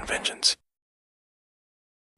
vengeance.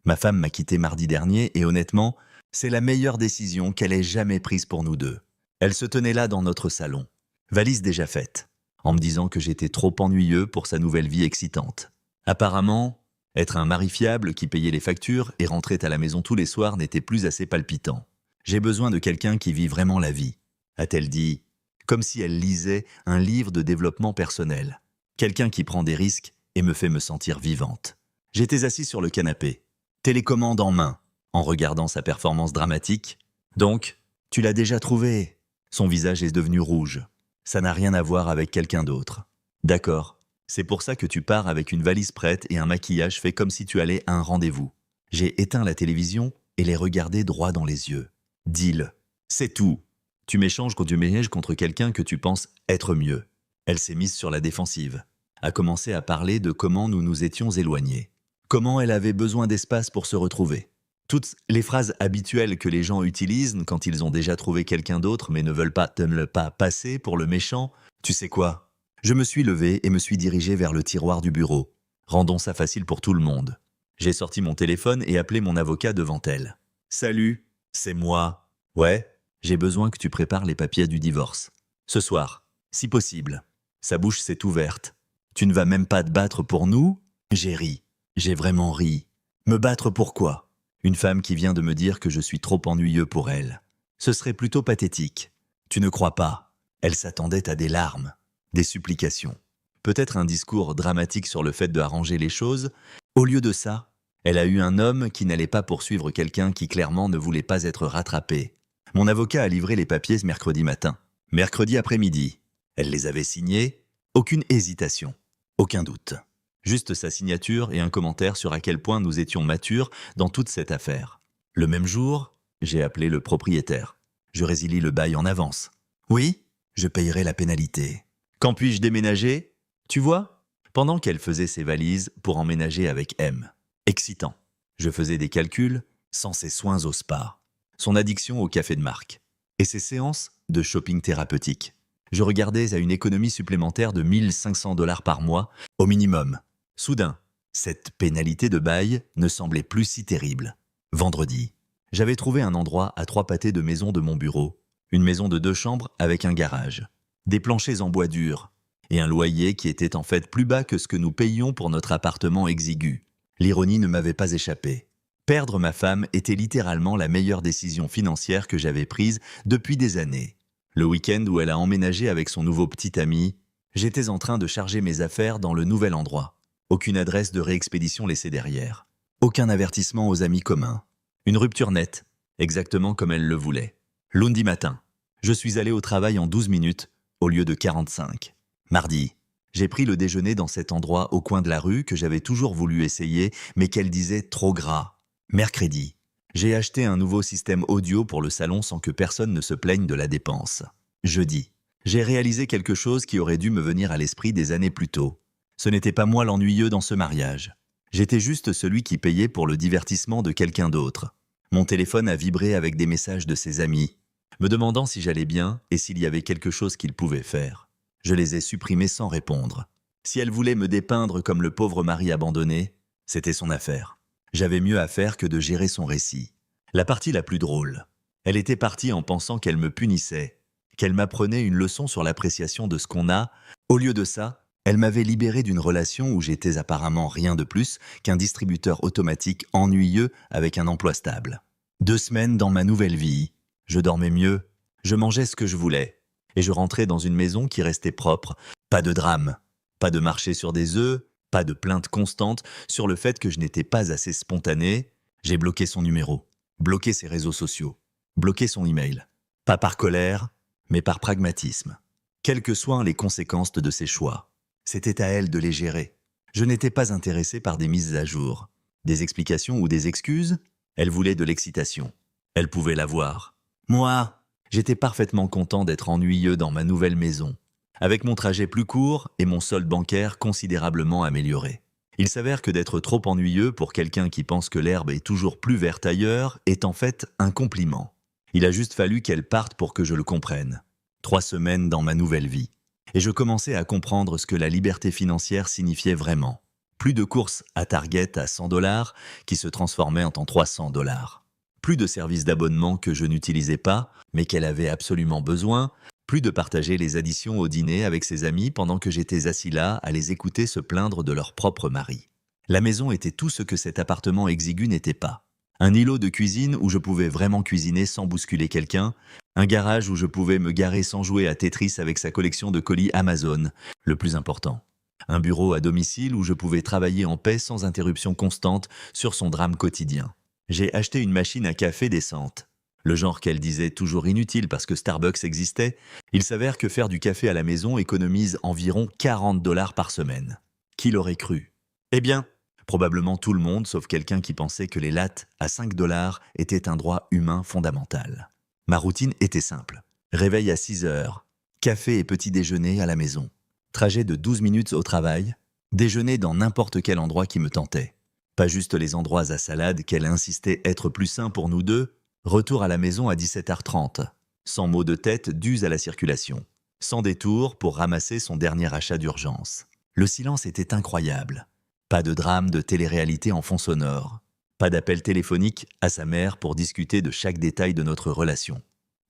Ma femme m'a quitté mardi dernier et honnêtement, c'est la meilleure décision qu'elle ait jamais prise pour nous deux. Elle se tenait là dans notre salon, valise déjà faite, en me disant que j'étais trop ennuyeux pour sa nouvelle vie excitante. Apparemment, être un mari fiable qui payait les factures et rentrait à la maison tous les soirs n'était plus assez palpitant. J'ai besoin de quelqu'un qui vit vraiment la vie, a-t-elle dit, comme si elle lisait un livre de développement personnel. Quelqu'un qui prend des risques et me fait me sentir vivante. J'étais assis sur le canapé, télécommande en main, en regardant sa performance dramatique. Donc, tu l'as déjà trouvé. Son visage est devenu rouge. Ça n'a rien à voir avec quelqu'un d'autre. D'accord, c'est pour ça que tu pars avec une valise prête et un maquillage fait comme si tu allais à un rendez-vous. J'ai éteint la télévision et les regardé droit dans les yeux. Deal, c'est tout. Tu m'échanges contre quelqu'un que tu penses être mieux. Elle s'est mise sur la défensive, a commencé à parler de comment nous nous étions éloignés. Comment elle avait besoin d'espace pour se retrouver. Toutes les phrases habituelles que les gens utilisent quand ils ont déjà trouvé quelqu'un d'autre mais ne veulent pas passer pour le méchant. Tu sais quoi? Je me suis levé et me suis dirigé vers le tiroir du bureau. Rendons ça facile pour tout le monde. J'ai sorti mon téléphone et appelé mon avocat devant elle. « Salut, c'est moi. Ouais, j'ai besoin que tu prépares les papiers du divorce. Ce soir, si possible. » Sa bouche s'est ouverte. « Tu ne vas même pas te battre pour nous ?» J'ai ri. J'ai vraiment ri. Me battre pourquoi? Une femme qui vient de me dire que je suis trop ennuyeux pour elle. Ce serait plutôt pathétique. Tu ne crois pas? Elle s'attendait à des larmes, des supplications. Peut-être un discours dramatique sur le fait d'arranger les choses. Au lieu de ça, elle a eu un homme qui n'allait pas poursuivre quelqu'un qui clairement ne voulait pas être rattrapé. Mon avocat a livré les papiers ce mercredi matin. Mercredi après-midi. Elle les avait signés. Aucune hésitation. Aucun doute. Juste sa signature et un commentaire sur à quel point nous étions matures dans toute cette affaire. Le même jour, j'ai appelé le propriétaire. Je résilie le bail en avance. Oui, je payerai la pénalité. Quand puis-je déménager? Tu vois? Pendant qu'elle faisait ses valises pour emménager avec M. Excitant. Je faisais des calculs sans ses soins au spa, son addiction au café de marque et ses séances de shopping thérapeutique. Je regardais à une économie supplémentaire de 1 500 $ par mois au minimum. Soudain, cette pénalité de bail ne semblait plus si terrible. Vendredi, j'avais trouvé un endroit à 3 pâtés de maison de mon bureau. Une maison de 2 chambres avec un garage. Des planchers en bois dur. Et un loyer qui était en fait plus bas que ce que nous payions pour notre appartement exigu. L'ironie ne m'avait pas échappé. Perdre ma femme était littéralement la meilleure décision financière que j'avais prise depuis des années. Le week-end où elle a emménagé avec son nouveau petit ami, j'étais en train de charger mes affaires dans le nouvel endroit. Aucune adresse de réexpédition laissée derrière. Aucun avertissement aux amis communs. Une rupture nette, exactement comme elle le voulait. Lundi matin, je suis allé au travail en 12 minutes au lieu de 45. Mardi, j'ai pris le déjeuner dans cet endroit au coin de la rue que j'avais toujours voulu essayer, mais qu'elle disait trop gras. Mercredi, j'ai acheté un nouveau système audio pour le salon sans que personne ne se plaigne de la dépense. Jeudi, j'ai réalisé quelque chose qui aurait dû me venir à l'esprit des années plus tôt. Ce n'était pas moi l'ennuyeux dans ce mariage. J'étais juste celui qui payait pour le divertissement de quelqu'un d'autre. Mon téléphone a vibré avec des messages de ses amis, me demandant si j'allais bien et s'il y avait quelque chose qu'ils pouvaient faire. Je les ai supprimés sans répondre. Si elle voulait me dépeindre comme le pauvre mari abandonné, c'était son affaire. J'avais mieux à faire que de gérer son récit. La partie la plus drôle. Elle était partie en pensant qu'elle me punissait, qu'elle m'apprenait une leçon sur l'appréciation de ce qu'on a. Au lieu de ça, elle m'avait libéré d'une relation où j'étais apparemment rien de plus qu'un distributeur automatique ennuyeux avec un emploi stable. 2 semaines dans ma nouvelle vie. Je dormais mieux, je mangeais ce que je voulais. Et je rentrais dans une maison qui restait propre. Pas de drame, pas de marcher sur des œufs, pas de plainte constante sur le fait que je n'étais pas assez spontané. J'ai bloqué son numéro, bloqué ses réseaux sociaux, bloqué son email. Pas par colère, mais par pragmatisme. Quelles que soient les conséquences de ses choix. C'était à elle de les gérer. Je n'étais pas intéressé par des mises à jour, des explications ou des excuses. Elle voulait de l'excitation. Elle pouvait l'avoir. Moi, j'étais parfaitement content d'être ennuyeux dans ma nouvelle maison, avec mon trajet plus court et mon solde bancaire considérablement amélioré. Il s'avère que d'être trop ennuyeux pour quelqu'un qui pense que l'herbe est toujours plus verte ailleurs est en fait un compliment. Il a juste fallu qu'elle parte pour que je le comprenne. 3 semaines dans ma nouvelle vie. Et je commençais à comprendre ce que la liberté financière signifiait vraiment. Plus de courses à Target à 100 $ qui se transformaient en 300 $. Plus de services d'abonnement que je n'utilisais pas, mais qu'elle avait absolument besoin. Plus de partager les additions au dîner avec ses amis pendant que j'étais assis là à les écouter se plaindre de leur propre mari. La maison était tout ce que cet appartement exigu n'était pas. Un îlot de cuisine où je pouvais vraiment cuisiner sans bousculer quelqu'un, un garage où je pouvais me garer sans jouer à Tetris avec sa collection de colis Amazon, le plus important. Un bureau à domicile où je pouvais travailler en paix sans interruption constante sur son drame quotidien. J'ai acheté une machine à café décente. Le genre qu'elle disait toujours inutile parce que Starbucks existait, il s'avère que faire du café à la maison économise environ 40 $ par semaine. Qui l'aurait cru? Eh bien, probablement tout le monde sauf quelqu'un qui pensait que les lattes à 5 $ étaient un droit humain fondamental. Ma routine était simple. Réveil à 6 heures, café et petit déjeuner à la maison. Trajet de 12 minutes au travail, déjeuner dans n'importe quel endroit qui me tentait. Pas juste les endroits à salade qu'elle insistait être plus sains pour nous deux. Retour à la maison à 17h30, sans maux de tête dus à la circulation, sans détour pour ramasser son dernier achat d'urgence. Le silence était incroyable. Pas de drame de télé-réalité en fond sonore. Pas d'appel téléphonique à sa mère pour discuter de chaque détail de notre relation.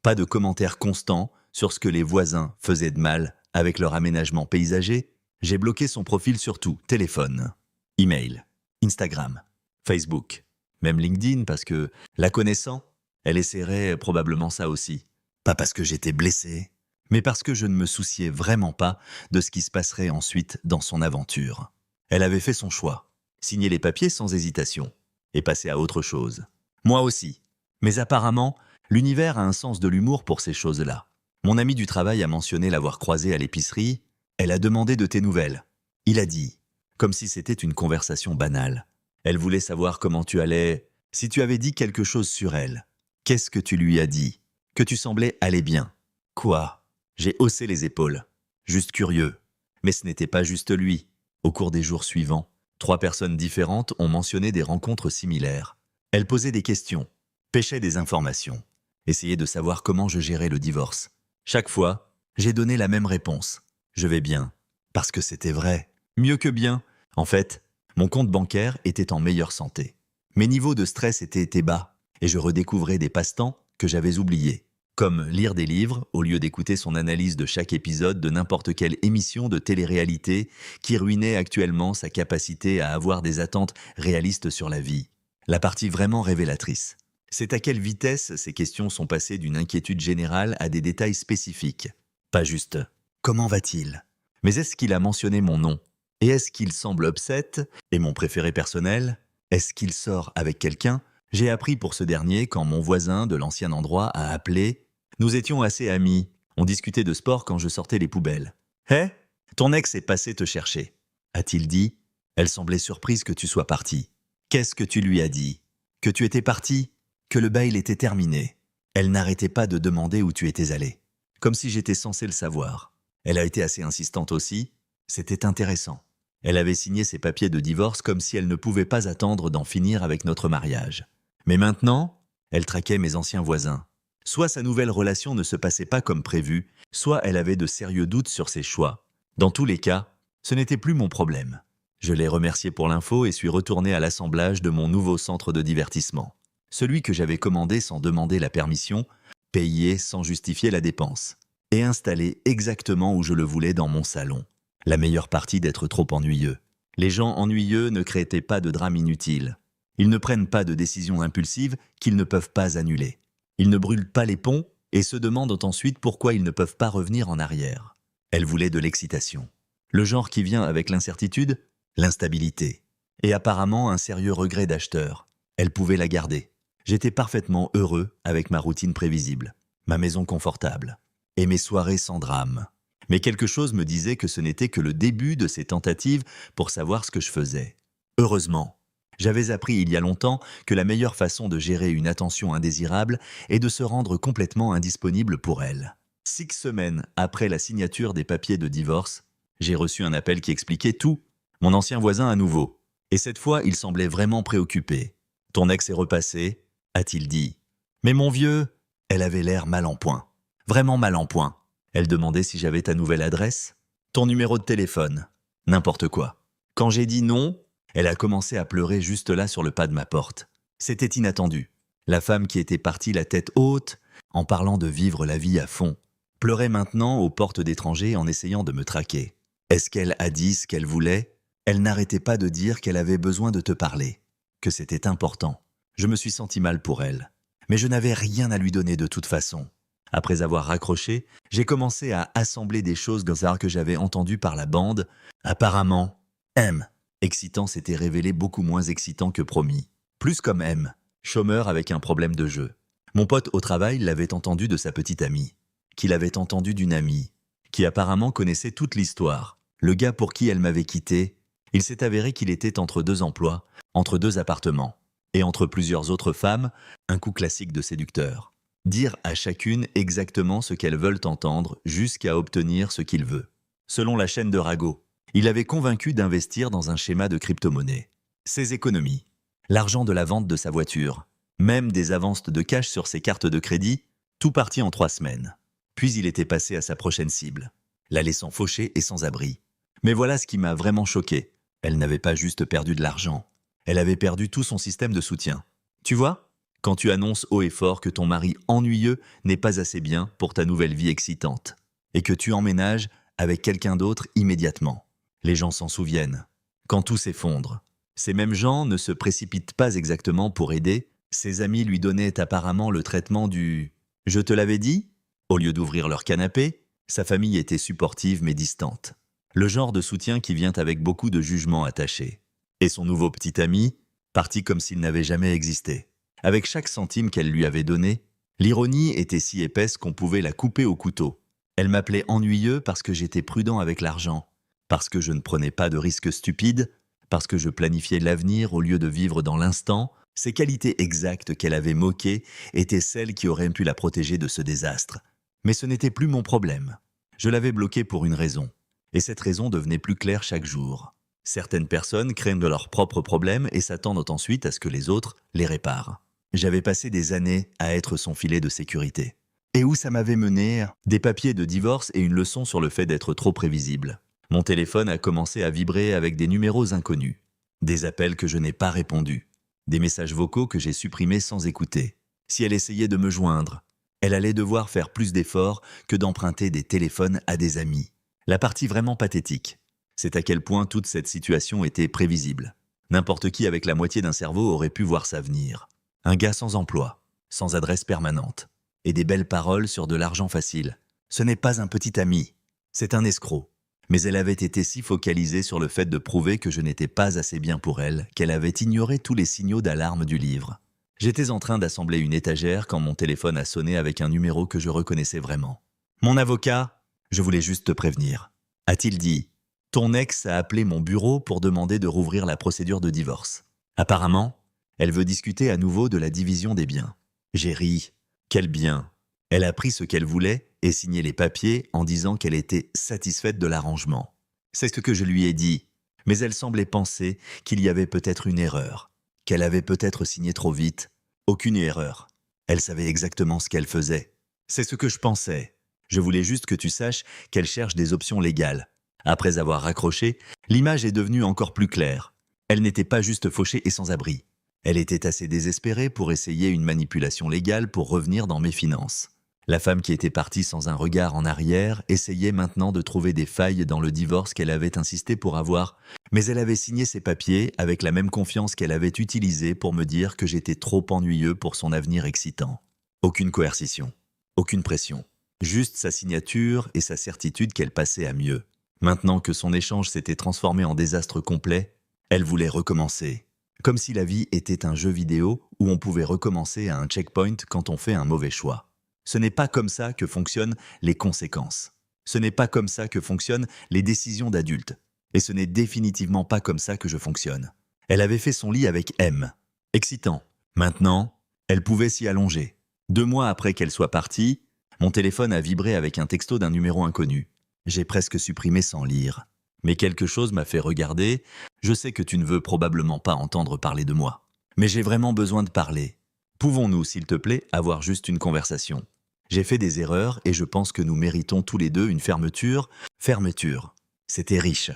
Pas de commentaires constants sur ce que les voisins faisaient de mal avec leur aménagement paysager. J'ai bloqué son profil sur tout, téléphone, email, Instagram, Facebook, même LinkedIn parce que, la connaissant, elle essaierait probablement ça aussi. Pas parce que j'étais blessé, mais parce que je ne me souciais vraiment pas de ce qui se passerait ensuite dans son aventure. Elle avait fait son choix, signé les papiers sans hésitation, et passé à autre chose. Moi aussi. Mais apparemment, l'univers a un sens de l'humour pour ces choses-là. Mon ami du travail a mentionné l'avoir croisée à l'épicerie. Elle a demandé de tes nouvelles. Il a dit, comme si c'était une conversation banale. Elle voulait savoir comment tu allais, si tu avais dit quelque chose sur elle. Qu'est-ce que tu lui as dit? Que tu semblais aller bien. Quoi? J'ai haussé les épaules. Juste curieux. Mais ce n'était pas juste lui. Au cours des jours suivants, 3 personnes différentes ont mentionné des rencontres similaires. Elles posaient des questions, pêchaient des informations, essayaient de savoir comment je gérais le divorce. Chaque fois, j'ai donné la même réponse. Je vais bien. Parce que c'était vrai. Mieux que bien. En fait, mon compte bancaire était en meilleure santé. Mes niveaux de stress étaient bas. Et je redécouvrais des passe-temps que j'avais oubliés, comme lire des livres au lieu d'écouter son analyse de chaque épisode de n'importe quelle émission de télé-réalité qui ruinait actuellement sa capacité à avoir des attentes réalistes sur la vie. La partie vraiment révélatrice. C'est à quelle vitesse ces questions sont passées d'une inquiétude générale à des détails spécifiques. Pas juste « comment va-t-il ?» Mais est-ce qu'il a mentionné mon nom? Et est-ce qu'il semble upset? Et mon préféré personnel? Est-ce qu'il sort avec quelqu'un? J'ai appris pour ce dernier quand mon voisin de l'ancien endroit a appelé. Nous étions assez amis. On discutait de sport quand je sortais les poubelles. « Hé, ton ex est passé te chercher. » a-t-il dit. Elle semblait surprise que tu sois parti. Qu'est-ce que tu lui as dit? Que tu étais parti? Que le bail était terminé? Elle n'arrêtait pas de demander où tu étais allé. Comme si j'étais censé le savoir. Elle a été assez insistante aussi. C'était intéressant. Elle avait signé ses papiers de divorce comme si elle ne pouvait pas attendre d'en finir avec notre mariage. Mais maintenant, elle traquait mes anciens voisins. Soit sa nouvelle relation ne se passait pas comme prévu, soit elle avait de sérieux doutes sur ses choix. Dans tous les cas, ce n'était plus mon problème. Je l'ai remercié pour l'info et suis retourné à l'assemblage de mon nouveau centre de divertissement. Celui que j'avais commandé sans demander la permission, payé sans justifier la dépense, et installé exactement où je le voulais dans mon salon. La meilleure partie d'être trop ennuyeux. Les gens ennuyeux ne créaient pas de drame inutile. Ils ne prennent pas de décisions impulsives qu'ils ne peuvent pas annuler. Ils ne brûlent pas les ponts et se demandent ensuite pourquoi ils ne peuvent pas revenir en arrière. Elle voulait de l'excitation. Le genre qui vient avec l'incertitude, l'instabilité. Et apparemment un sérieux regret d'acheteur. Elle pouvait la garder. J'étais parfaitement heureux avec ma routine prévisible, ma maison confortable et mes soirées sans drame. Mais quelque chose me disait que ce n'était que le début de ces tentatives pour savoir ce que je faisais. Heureusement. J'avais appris il y a longtemps que la meilleure façon de gérer une attention indésirable est de se rendre complètement indisponible pour elle. 6 semaines après la signature des papiers de divorce, j'ai reçu un appel qui expliquait tout. Mon ancien voisin à nouveau. Et cette fois, il semblait vraiment préoccupé. « Ton ex est repassé ?» a-t-il dit. Mais mon vieux, elle avait l'air mal en point. Vraiment mal en point. Elle demandait si j'avais ta nouvelle adresse, ton numéro de téléphone, n'importe quoi. Quand j'ai dit non, Elle a commencé à pleurer juste là sur le pas de ma porte. C'était inattendu. La femme qui était partie la tête haute, en parlant de vivre la vie à fond, pleurait maintenant aux portes d'étrangers en essayant de me traquer. Est-ce qu'elle a dit ce qu'elle voulait? Elle n'arrêtait pas de dire qu'elle avait besoin de te parler, que c'était important. Je me suis senti mal pour elle. Mais je n'avais rien à lui donner de toute façon. Après avoir raccroché, j'ai commencé à assembler des choses bizarres que j'avais entendues par la bande. Apparemment, M. Excitant s'était révélé beaucoup moins excitant que promis. Plus comme M. Chômeur avec un problème de jeu. Mon pote au travail l'avait entendu de sa petite amie, qui l'avait entendu d'une amie, qui apparemment connaissait toute l'histoire. Le gars pour qui elle m'avait quitté, il s'est avéré qu'il était entre 2 emplois, entre 2 appartements, et entre plusieurs autres femmes, un coup classique de séducteur. Dire à chacune exactement ce qu'elles veulent entendre jusqu'à obtenir ce qu'il veut. Selon la chaîne de Rago, il avait convaincu d'investir dans un schéma de crypto-monnaie. Ses économies, l'argent de la vente de sa voiture, même des avances de cash sur ses cartes de crédit, tout parti en 3 semaines. Puis il était passé à sa prochaine cible, la laissant fauchée et sans abri. Mais voilà ce qui m'a vraiment choqué. Elle n'avait pas juste perdu de l'argent, elle avait perdu tout son système de soutien. Tu vois, quand tu annonces haut et fort que ton mari ennuyeux n'est pas assez bien pour ta nouvelle vie excitante, et que tu emménages avec quelqu'un d'autre immédiatement. Les gens s'en souviennent. Quand tout s'effondre, ces mêmes gens ne se précipitent pas exactement pour aider. Ses amis lui donnaient apparemment le traitement du « je te l'avais dit » au lieu d'ouvrir leur canapé. Sa famille était supportive mais distante. Le genre de soutien qui vient avec beaucoup de jugement attaché. Et son nouveau petit ami, parti comme s'il n'avait jamais existé. Avec chaque centime qu'elle lui avait donné, l'ironie était si épaisse qu'on pouvait la couper au couteau. Elle m'appelait ennuyeux parce que j'étais prudent avec l'argent, parce que je ne prenais pas de risques stupides, parce que je planifiais l'avenir au lieu de vivre dans l'instant. Ces qualités exactes qu'elle avait moquées étaient celles qui auraient pu la protéger de ce désastre. Mais ce n'était plus mon problème. Je l'avais bloquée pour une raison. Et cette raison devenait plus claire chaque jour. Certaines personnes craignent de leurs propres problèmes et s'attendent ensuite à ce que les autres les réparent. J'avais passé des années à être son filet de sécurité. Et où ça m'avait mené? Des papiers de divorce et une leçon sur le fait d'être trop prévisible. Mon téléphone a commencé à vibrer avec des numéros inconnus. Des appels que je n'ai pas répondus. Des messages vocaux que j'ai supprimés sans écouter. Si elle essayait de me joindre, elle allait devoir faire plus d'efforts que d'emprunter des téléphones à des amis. La partie vraiment pathétique, c'est à quel point toute cette situation était prévisible. N'importe qui avec la moitié d'un cerveau aurait pu voir ça venir. Un gars sans emploi, sans adresse permanente, et des belles paroles sur de l'argent facile. Ce n'est pas un petit ami, c'est un escroc. Mais elle avait été si focalisée sur le fait de prouver que je n'étais pas assez bien pour elle, qu'elle avait ignoré tous les signaux d'alarme du livre. J'étais en train d'assembler une étagère quand mon téléphone a sonné avec un numéro que je reconnaissais vraiment. « Mon avocat, je voulais juste te prévenir. » A-t-il dit. « Ton ex a appelé mon bureau pour demander de rouvrir la procédure de divorce. Apparemment, elle veut discuter à nouveau de la division des biens. » J'ai ri. Quel bien! Elle a pris ce qu'elle voulait et signé les papiers en disant qu'elle était satisfaite de l'arrangement. C'est ce que je lui ai dit, mais elle semblait penser qu'il y avait peut-être une erreur, qu'elle avait peut-être signé trop vite. Aucune erreur. Elle savait exactement ce qu'elle faisait. C'est ce que je pensais. Je voulais juste que tu saches qu'elle cherche des options légales. Après avoir raccroché, l'image est devenue encore plus claire. Elle n'était pas juste fauchée et sans abri. Elle était assez désespérée pour essayer une manipulation légale pour revenir dans mes finances. La femme qui était partie sans un regard en arrière essayait maintenant de trouver des failles dans le divorce qu'elle avait insisté pour avoir, mais elle avait signé ses papiers avec la même confiance qu'elle avait utilisée pour me dire que j'étais trop ennuyeux pour son avenir excitant. Aucune coercition, aucune pression, juste sa signature et sa certitude qu'elle passait à mieux. Maintenant que son échange s'était transformé en désastre complet, elle voulait recommencer. Comme si la vie était un jeu vidéo où on pouvait recommencer à un checkpoint quand on fait un mauvais choix. Ce n'est pas comme ça que fonctionnent les conséquences. Ce n'est pas comme ça que fonctionnent les décisions d'adultes. Et ce n'est définitivement pas comme ça que je fonctionne. Elle avait fait son lit avec M. Excitant. Maintenant, elle pouvait s'y allonger. 2 mois après qu'elle soit partie, mon téléphone a vibré avec un texto d'un numéro inconnu. J'ai presque supprimé sans lire. Mais quelque chose m'a fait regarder. Je sais que tu ne veux probablement pas entendre parler de moi. Mais j'ai vraiment besoin de parler. Pouvons-nous, s'il te plaît, avoir juste une conversation ? J'ai fait des erreurs et je pense que nous méritons tous les deux une fermeture. Fermeture. C'était riche.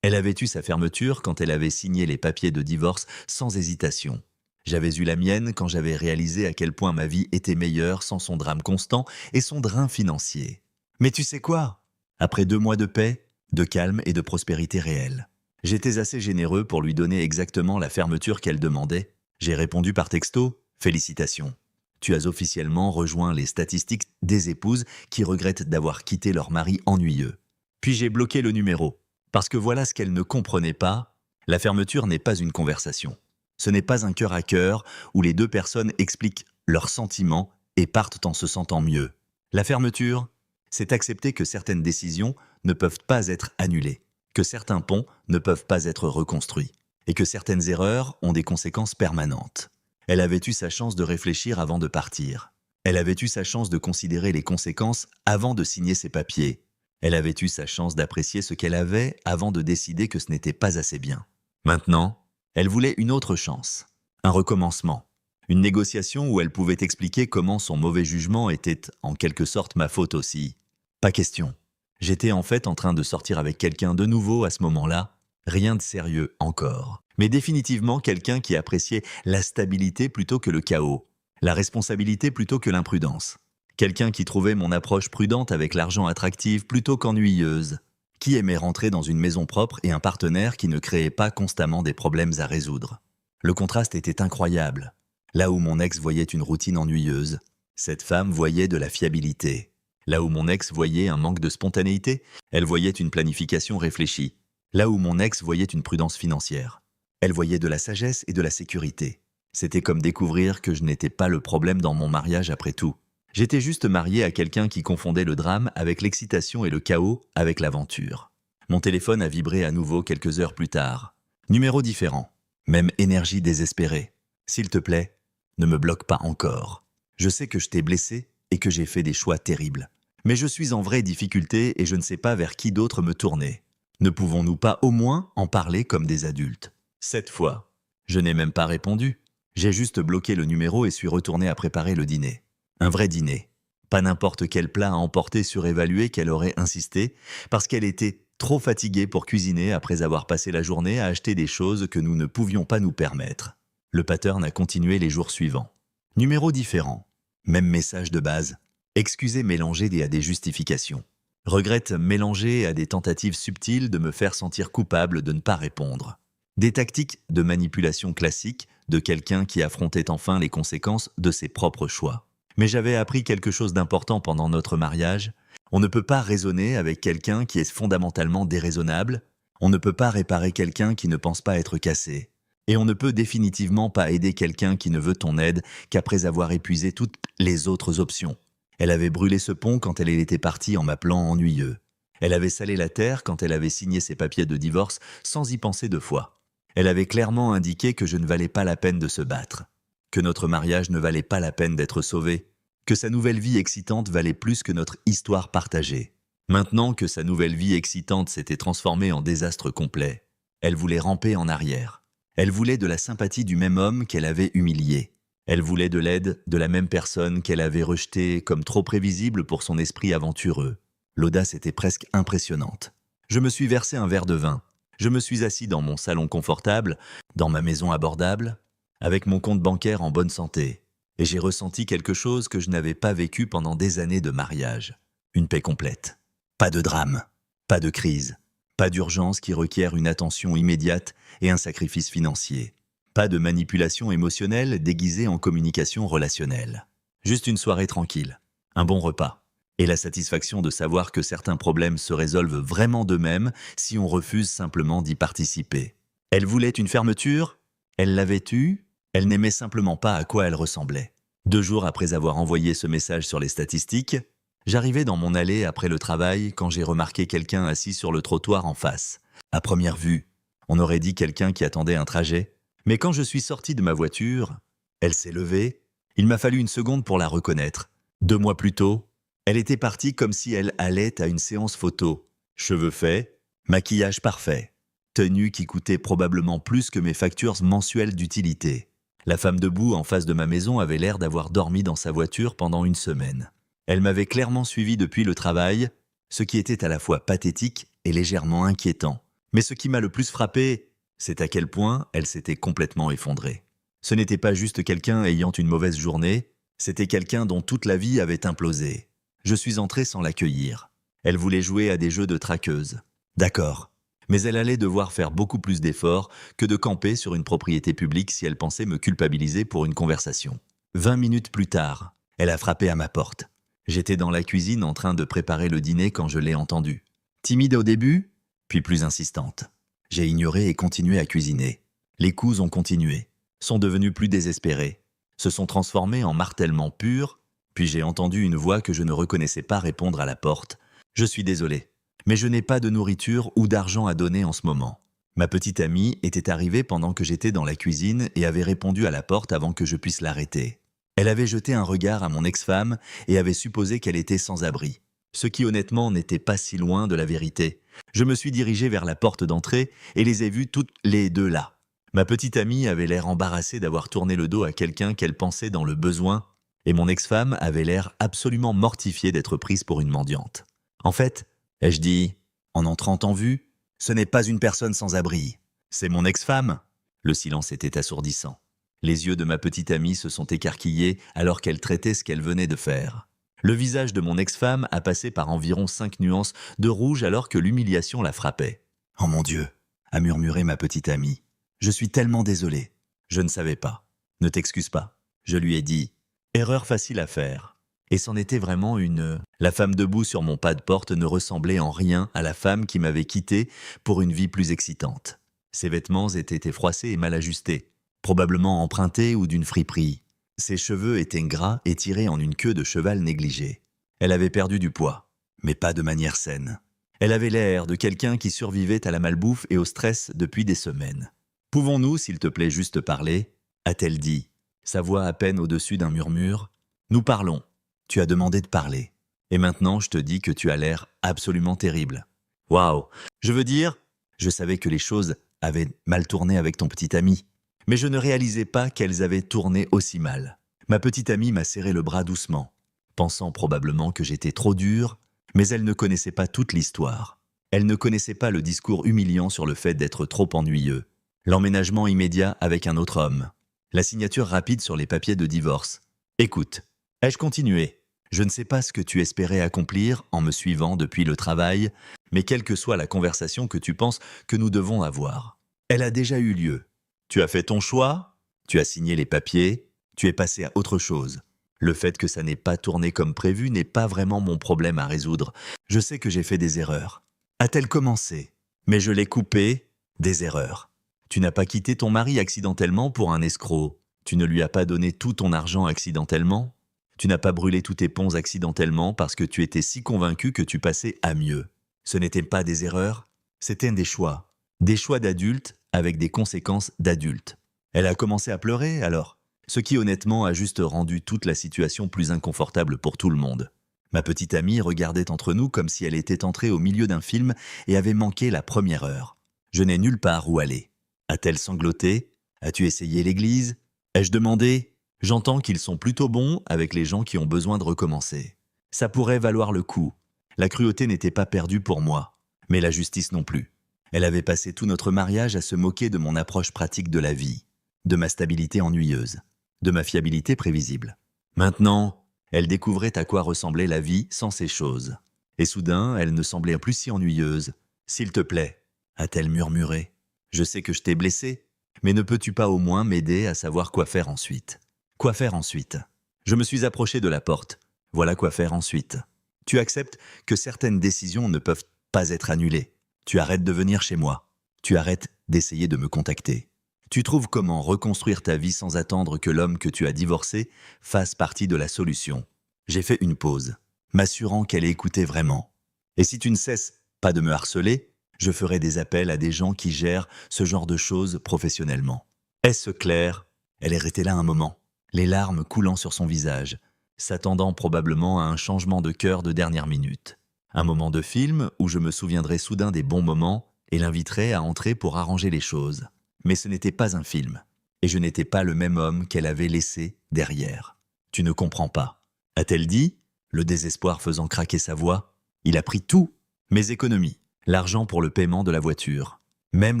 Elle avait eu sa fermeture quand elle avait signé les papiers de divorce sans hésitation. J'avais eu la mienne quand j'avais réalisé à quel point ma vie était meilleure sans son drame constant et son drain financier. Mais tu sais quoi? Après 2 mois de paix, de calme et de prospérité réelle, j'étais assez généreux pour lui donner exactement la fermeture qu'elle demandait. J'ai répondu par texto: félicitations. Tu as officiellement rejoint les statistiques des épouses qui regrettent d'avoir quitté leur mari ennuyeux. Puis j'ai bloqué le numéro. Parce que voilà ce qu'elle ne comprenait pas, la fermeture n'est pas une conversation. Ce n'est pas un cœur à cœur où les deux personnes expliquent leurs sentiments et partent en se sentant mieux. La fermeture, c'est accepter que certaines décisions ne peuvent pas être annulées, que certains ponts ne peuvent pas être reconstruits, et que certaines erreurs ont des conséquences permanentes. Elle avait eu sa chance de réfléchir avant de partir. Elle avait eu sa chance de considérer les conséquences avant de signer ses papiers. Elle avait eu sa chance d'apprécier ce qu'elle avait avant de décider que ce n'était pas assez bien. Maintenant, elle voulait une autre chance, un recommencement, une négociation où elle pouvait expliquer comment son mauvais jugement était en quelque sorte ma faute aussi. Pas question. J'étais en fait en train de sortir avec quelqu'un de nouveau à ce moment-là, rien de sérieux encore, mais définitivement quelqu'un qui appréciait la stabilité plutôt que le chaos, la responsabilité plutôt que l'imprudence. Quelqu'un qui trouvait mon approche prudente avec l'argent attractive plutôt qu'ennuyeuse. Qui aimait rentrer dans une maison propre et un partenaire qui ne créait pas constamment des problèmes à résoudre. Le contraste était incroyable. Là où mon ex voyait une routine ennuyeuse, cette femme voyait de la fiabilité. Là où mon ex voyait un manque de spontanéité, elle voyait une planification réfléchie. Là où mon ex voyait une prudence financière, elle voyait de la sagesse et de la sécurité. C'était comme découvrir que je n'étais pas le problème dans mon mariage après tout. J'étais juste marié à quelqu'un qui confondait le drame avec l'excitation et le chaos avec l'aventure. Mon téléphone a vibré à nouveau quelques heures plus tard. Numéro différent, même énergie désespérée. S'il te plaît, ne me bloque pas encore. Je sais que je t'ai blessé et que j'ai fait des choix terribles. Mais je suis en vraie difficulté et je ne sais pas vers qui d'autre me tourner. Ne pouvons-nous pas au moins en parler comme des adultes? Cette fois, je n'ai même pas répondu. J'ai juste bloqué le numéro et suis retourné à préparer le dîner. Un vrai dîner. Pas n'importe quel plat à emporter surévalué qu'elle aurait insisté, parce qu'elle était trop fatiguée pour cuisiner après avoir passé la journée à acheter des choses que nous ne pouvions pas nous permettre. Le pattern a continué les jours suivants. Numéro différent. Même message de base. Excuser mélangé à des justifications. Regrette mélangé à des tentatives subtiles de me faire sentir coupable de ne pas répondre. Des tactiques de manipulation classiques de quelqu'un qui affrontait enfin les conséquences de ses propres choix. Mais j'avais appris quelque chose d'important pendant notre mariage. On ne peut pas raisonner avec quelqu'un qui est fondamentalement déraisonnable. On ne peut pas réparer quelqu'un qui ne pense pas être cassé. Et on ne peut définitivement pas aider quelqu'un qui ne veut ton aide qu'après avoir épuisé toutes les autres options. Elle avait brûlé ce pont quand elle était partie en m'appelant ennuyeux. Elle avait salé la terre quand elle avait signé ses papiers de divorce sans y penser 2 fois. Elle avait clairement indiqué que je ne valais pas la peine de se battre. Que notre mariage ne valait pas la peine d'être sauvé, que sa nouvelle vie excitante valait plus que notre histoire partagée. Maintenant que sa nouvelle vie excitante s'était transformée en désastre complet, elle voulait ramper en arrière. Elle voulait de la sympathie du même homme qu'elle avait humilié. Elle voulait de l'aide de la même personne qu'elle avait rejetée comme trop prévisible pour son esprit aventureux. L'audace était presque impressionnante. Je me suis versé un verre de vin. Je me suis assis dans mon salon confortable, dans ma maison abordable, avec mon compte bancaire en bonne santé, et j'ai ressenti quelque chose que je n'avais pas vécu pendant des années de mariage. Une paix complète. Pas de drame, pas de crise, pas d'urgence qui requiert une attention immédiate et un sacrifice financier. Pas de manipulation émotionnelle déguisée en communication relationnelle. Juste une soirée tranquille, un bon repas, et la satisfaction de savoir que certains problèmes se résolvent vraiment d'eux-mêmes si on refuse simplement d'y participer. Elle voulait une fermeture, elle l'avait eue. Elle n'aimait simplement pas à quoi elle ressemblait. 2 jours après avoir envoyé ce message sur les statistiques, j'arrivais dans mon allée après le travail quand j'ai remarqué quelqu'un assis sur le trottoir en face. À première vue, on aurait dit quelqu'un qui attendait un trajet. Mais quand je suis sorti de ma voiture, elle s'est levée. Il m'a fallu une seconde pour la reconnaître. 2 mois plus tôt, elle était partie comme si elle allait à une séance photo. Cheveux faits, maquillage parfait, tenue qui coûtait probablement plus que mes factures mensuelles d'utilité. La femme debout en face de ma maison avait l'air d'avoir dormi dans sa voiture pendant 1 semaine. Elle m'avait clairement suivi depuis le travail, ce qui était à la fois pathétique et légèrement inquiétant. Mais ce qui m'a le plus frappé, c'est à quel point elle s'était complètement effondrée. Ce n'était pas juste quelqu'un ayant une mauvaise journée, c'était quelqu'un dont toute la vie avait implosé. Je suis entré sans l'accueillir. Elle voulait jouer à des jeux de traqueuse. D'accord. Mais elle allait devoir faire beaucoup plus d'efforts que de camper sur une propriété publique si elle pensait me culpabiliser pour une conversation. 20 minutes plus tard, elle a frappé à ma porte. J'étais dans la cuisine en train de préparer le dîner quand je l'ai entendue. Timide au début, puis plus insistante. J'ai ignoré et continué à cuisiner. Les coups ont continué, sont devenus plus désespérés, se sont transformés en martèlement pur, puis j'ai entendu une voix que je ne reconnaissais pas répondre à la porte. « Je suis désolé, mais je n'ai pas de nourriture ou d'argent à donner en ce moment. » Ma petite amie était arrivée pendant que j'étais dans la cuisine et avait répondu à la porte avant que je puisse l'arrêter. Elle avait jeté un regard à mon ex-femme et avait supposé qu'elle était sans abri. Ce qui honnêtement n'était pas si loin de la vérité. Je me suis dirigé vers la porte d'entrée et les ai vues toutes les deux là. Ma petite amie avait l'air embarrassée d'avoir tourné le dos à quelqu'un qu'elle pensait dans le besoin, et mon ex-femme avait l'air absolument mortifiée d'être prise pour une mendiante. En fait, ai-je dit, en entrant en vue, ce n'est pas une personne sans abri, c'est mon ex-femme. Le silence était assourdissant. Les yeux de ma petite amie se sont écarquillés alors qu'elle traitait ce qu'elle venait de faire. Le visage de mon ex-femme a passé par environ 5 nuances de rouge alors que l'humiliation la frappait. « Oh mon Dieu !» a murmuré ma petite amie. « Je suis tellement désolée. Je ne savais pas. Ne t'excuse pas. » Je lui ai dit. Erreur facile à faire. Et c'en était vraiment une. La femme debout sur mon pas de porte ne ressemblait en rien à la femme qui m'avait quitté pour une vie plus excitante. Ses vêtements étaient effroissés et mal ajustés, probablement empruntés ou d'une friperie. Ses cheveux étaient gras et tirés en une queue de cheval négligée. Elle avait perdu du poids, mais pas de manière saine. Elle avait l'air de quelqu'un qui survivait à la malbouffe et au stress depuis des semaines. « Pouvons-nous, s'il te plaît, juste parler ?» a-t-elle dit, sa voix à peine au-dessus d'un murmure. « Nous parlons. Tu as demandé de parler. Et maintenant, je te dis que tu as l'air absolument terrible. » Waouh! Je veux dire, je savais que les choses avaient mal tourné avec ton petit ami. Mais je ne réalisais pas qu'elles avaient tourné aussi mal. Ma petite amie m'a serré le bras doucement, pensant probablement que j'étais trop dur, mais elle ne connaissait pas toute l'histoire. Elle ne connaissait pas le discours humiliant sur le fait d'être trop ennuyeux, l'emménagement immédiat avec un autre homme, la signature rapide sur les papiers de divorce. Écoute, ai-je continué? Je ne sais pas ce que tu espérais accomplir en me suivant depuis le travail, mais quelle que soit la conversation que tu penses que nous devons avoir, elle a déjà eu lieu. Tu as fait ton choix, tu as signé les papiers, tu es passé à autre chose. Le fait que ça n'ait pas tourné comme prévu n'est pas vraiment mon problème à résoudre. Je sais que j'ai fait des erreurs. A-t-elle commencé? Mais je l'ai coupé, des erreurs. Tu n'as pas quitté ton mari accidentellement pour un escroc. Tu ne lui as pas donné tout ton argent accidentellement. Tu n'as pas brûlé tous tes ponts accidentellement parce que tu étais si convaincu que tu passais à mieux. Ce n'étaient pas des erreurs, c'était des choix. Des choix d'adultes avec des conséquences d'adultes. Elle a commencé à pleurer alors, ce qui honnêtement a juste rendu toute la situation plus inconfortable pour tout le monde. Ma petite amie regardait entre nous comme si elle était entrée au milieu d'un film et avait manqué la première heure. Je n'ai nulle part où aller. A-t-elle sangloté? As-tu essayé l'église? Ai-je demandé? J'entends qu'ils sont plutôt bons avec les gens qui ont besoin de recommencer. Ça pourrait valoir le coup. La cruauté n'était pas perdue pour moi, mais la justice non plus. Elle avait passé tout notre mariage à se moquer de mon approche pratique de la vie, de ma stabilité ennuyeuse, de ma fiabilité prévisible. Maintenant, elle découvrait à quoi ressemblait la vie sans ces choses. Et soudain, elle ne semblait plus si ennuyeuse. « S'il te plaît », a-t-elle murmuré. « Je sais que je t'ai blessé, mais ne peux-tu pas au moins m'aider à savoir quoi faire ensuite ?» Quoi faire ensuite? Je me suis approché de la porte. Voilà quoi faire ensuite. Tu acceptes que certaines décisions ne peuvent pas être annulées. Tu arrêtes de venir chez moi. Tu arrêtes d'essayer de me contacter. Tu trouves comment reconstruire ta vie sans attendre que l'homme que tu as divorcé fasse partie de la solution. J'ai fait une pause, m'assurant qu'elle écoutait vraiment. Et si tu ne cesses pas de me harceler, je ferai des appels à des gens qui gèrent ce genre de choses professionnellement. Est-ce clair? Elle est restée là un moment, les larmes coulant sur son visage, s'attendant probablement à un changement de cœur de dernière minute. Un moment de film où je me souviendrai soudain des bons moments et l'inviterai à entrer pour arranger les choses. Mais ce n'était pas un film, et je n'étais pas le même homme qu'elle avait laissé derrière. Tu ne comprends pas, a-t-elle dit, le désespoir faisant craquer sa voix. Il a pris tout, mes économies, l'argent pour le paiement de la voiture, même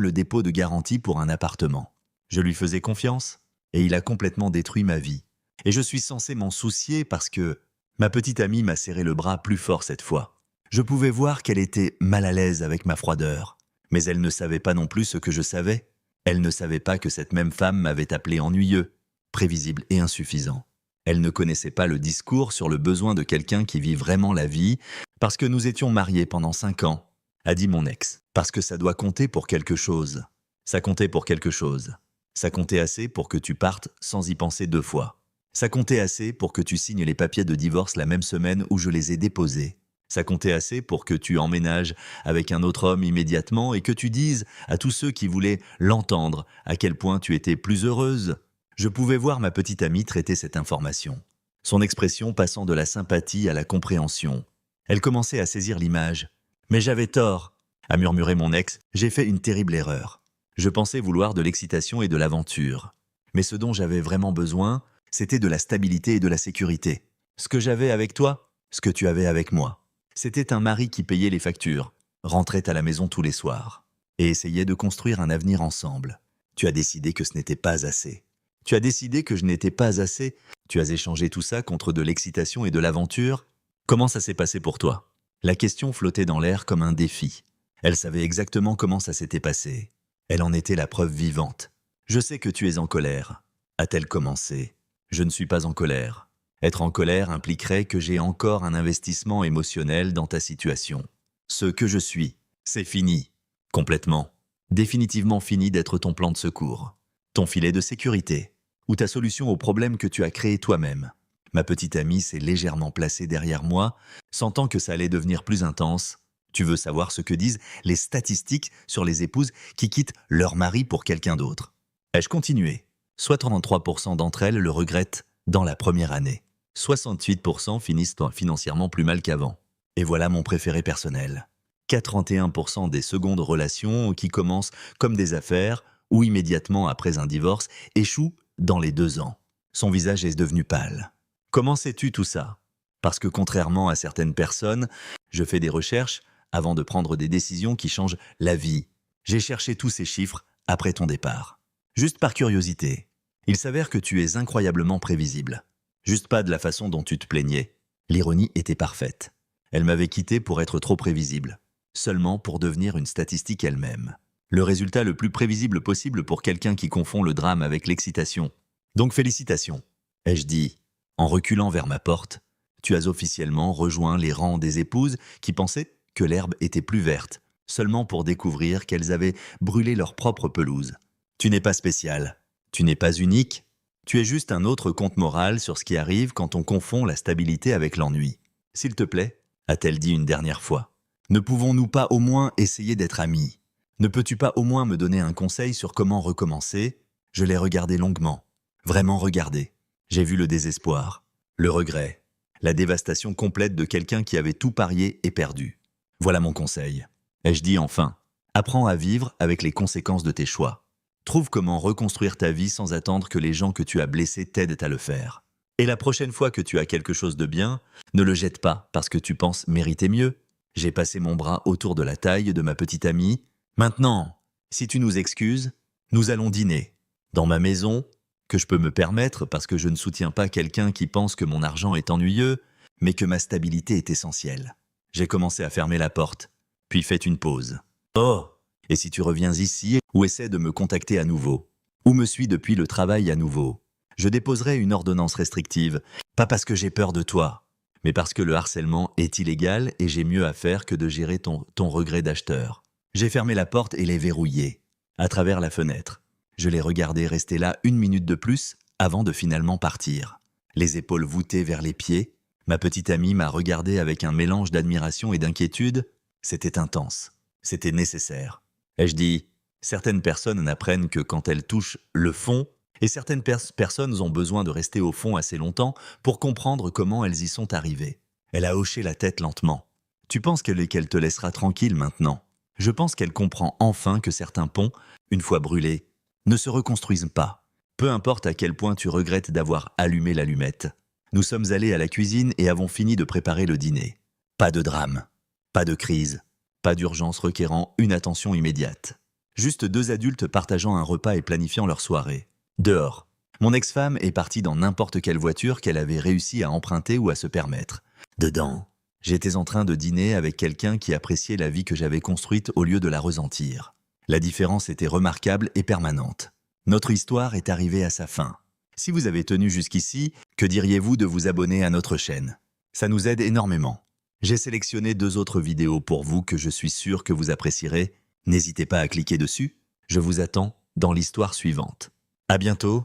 le dépôt de garantie pour un appartement. Je lui faisais confiance et il a complètement détruit ma vie. Et je suis censé m'en soucier parce que ma petite amie m'a serré le bras plus fort cette fois. Je pouvais voir qu'elle était mal à l'aise avec ma froideur, mais elle ne savait pas non plus ce que je savais. Elle ne savait pas que cette même femme m'avait appelé ennuyeux, prévisible et insuffisant. Elle ne connaissait pas le discours sur le besoin de quelqu'un qui vit vraiment la vie, parce que nous étions mariés pendant 5 ans, a dit mon ex. Parce que ça doit compter pour quelque chose. Ça comptait pour quelque chose. Ça comptait assez pour que tu partes sans y penser 2 fois. Ça comptait assez pour que tu signes les papiers de divorce la même semaine où je les ai déposés. Ça comptait assez pour que tu emménages avec un autre homme immédiatement et que tu dises à tous ceux qui voulaient l'entendre à quel point tu étais plus heureuse. Je pouvais voir ma petite amie traiter cette information. Son expression passant de la sympathie à la compréhension. Elle commençait à saisir l'image. « Mais j'avais tort !» a murmuré mon ex. « J'ai fait une terrible erreur. Je pensais vouloir de l'excitation et de l'aventure. Mais ce dont j'avais vraiment besoin, c'était de la stabilité et de la sécurité. Ce que j'avais avec toi, ce que tu avais avec moi. C'était un mari qui payait les factures, rentrait à la maison tous les soirs et essayait de construire un avenir ensemble. Tu as décidé que ce n'était pas assez. Tu as décidé que je n'étais pas assez. Tu as échangé tout ça contre de l'excitation et de l'aventure. Comment ça s'est passé pour toi ?» La question flottait dans l'air comme un défi. Elle savait exactement comment ça s'était passé. Elle en était la preuve vivante. « Je sais que tu es en colère. » A-t-elle commencé. « Je ne suis pas en colère. Être en colère impliquerait que j'ai encore un investissement émotionnel dans ta situation. Ce que je suis, c'est fini. Complètement. Définitivement fini d'être ton plan de secours. Ton filet de sécurité. Ou ta solution au problème que tu as créé toi-même. » Ma petite amie s'est légèrement placée derrière moi, sentant que ça allait devenir plus intense. Tu veux savoir ce que disent les statistiques sur les épouses qui quittent leur mari pour quelqu'un d'autre. Ai-je continué ? Soit 33% d'entre elles le regrettent dans la première année. 68% finissent financièrement plus mal qu'avant. Et voilà mon préféré personnel. 41% des secondes relations qui commencent comme des affaires ou immédiatement après un divorce échouent dans les 2 ans. Son visage est devenu pâle. Comment sais-tu tout ça ? Parce que contrairement à certaines personnes, je fais des recherches avant de prendre des décisions qui changent la vie. J'ai cherché tous ces chiffres après ton départ. Juste par curiosité. Il s'avère que tu es incroyablement prévisible. Juste pas de la façon dont tu te plaignais. L'ironie était parfaite. Elle m'avait quitté pour être trop prévisible. Seulement pour devenir une statistique elle-même. Le résultat le plus prévisible possible pour quelqu'un qui confond le drame avec l'excitation. Donc félicitations, ai-je dit. En reculant vers ma porte, tu as officiellement rejoint les rangs des épouses qui pensaient que l'herbe était plus verte, seulement pour découvrir qu'elles avaient brûlé leur propre pelouse. Tu n'es pas spécial, tu n'es pas unique, tu es juste un autre conte moral sur ce qui arrive quand on confond la stabilité avec l'ennui. S'il te plaît, a-t-elle dit une dernière fois, ne pouvons-nous pas au moins essayer d'être amis ? Ne peux-tu pas au moins me donner un conseil sur comment recommencer ? Je l'ai regardé longuement, vraiment regardé. J'ai vu le désespoir, le regret, la dévastation complète de quelqu'un qui avait tout parié et perdu. Voilà mon conseil. Ai-je dit enfin, apprends à vivre avec les conséquences de tes choix. Trouve comment reconstruire ta vie sans attendre que les gens que tu as blessés t'aident à le faire. Et la prochaine fois que tu as quelque chose de bien, ne le jette pas parce que tu penses mériter mieux. J'ai passé mon bras autour de la taille de ma petite amie. Maintenant, si tu nous excuses, nous allons dîner. Dans ma maison, que je peux me permettre parce que je ne soutiens pas quelqu'un qui pense que mon argent est ennuyeux, mais que ma stabilité est essentielle. J'ai commencé à fermer la porte, puis fait une pause. Oh, et si tu reviens ici ou essaies de me contacter à nouveau, ou me suis depuis le travail à nouveau, je déposerai une ordonnance restrictive, pas parce que j'ai peur de toi, mais parce que le harcèlement est illégal et j'ai mieux à faire que de gérer ton regret d'acheteur. J'ai fermé la porte et l'ai verrouillée, à travers la fenêtre. Je l'ai regardé rester là 1 minute de plus avant de finalement partir. Les épaules voûtées vers les pieds, ma petite amie m'a regardé avec un mélange d'admiration et d'inquiétude. C'était intense. C'était nécessaire. Ai-je dit, certaines personnes n'apprennent que quand elles touchent le fond, et certaines personnes ont besoin de rester au fond assez longtemps pour comprendre comment elles y sont arrivées. Elle a hoché la tête lentement. Tu penses qu'elle te laissera tranquille maintenant ? Je pense qu'elle comprend enfin que certains ponts, une fois brûlés, ne se reconstruisent pas. Peu importe à quel point tu regrettes d'avoir allumé l'allumette. Nous sommes allés à la cuisine et avons fini de préparer le dîner. Pas de drame, pas de crise, Pas d'urgence requérant une attention immédiate. Juste deux adultes partageant un repas et planifiant leur soirée. Dehors. Mon ex-femme est partie dans n'importe quelle voiture qu'elle avait réussi à emprunter ou à se permettre. Dedans. J'étais en train de dîner avec quelqu'un qui appréciait la vie que j'avais construite au lieu de la ressentir. La différence était remarquable et permanente. Notre histoire est arrivée à sa fin. Si vous avez tenu jusqu'ici, que diriez-vous de vous abonner à notre chaîne? Ça nous aide énormément. J'ai sélectionné 2 autres vidéos pour vous que je suis sûr que vous apprécierez. N'hésitez pas à cliquer dessus. Je vous attends dans l'histoire suivante. À bientôt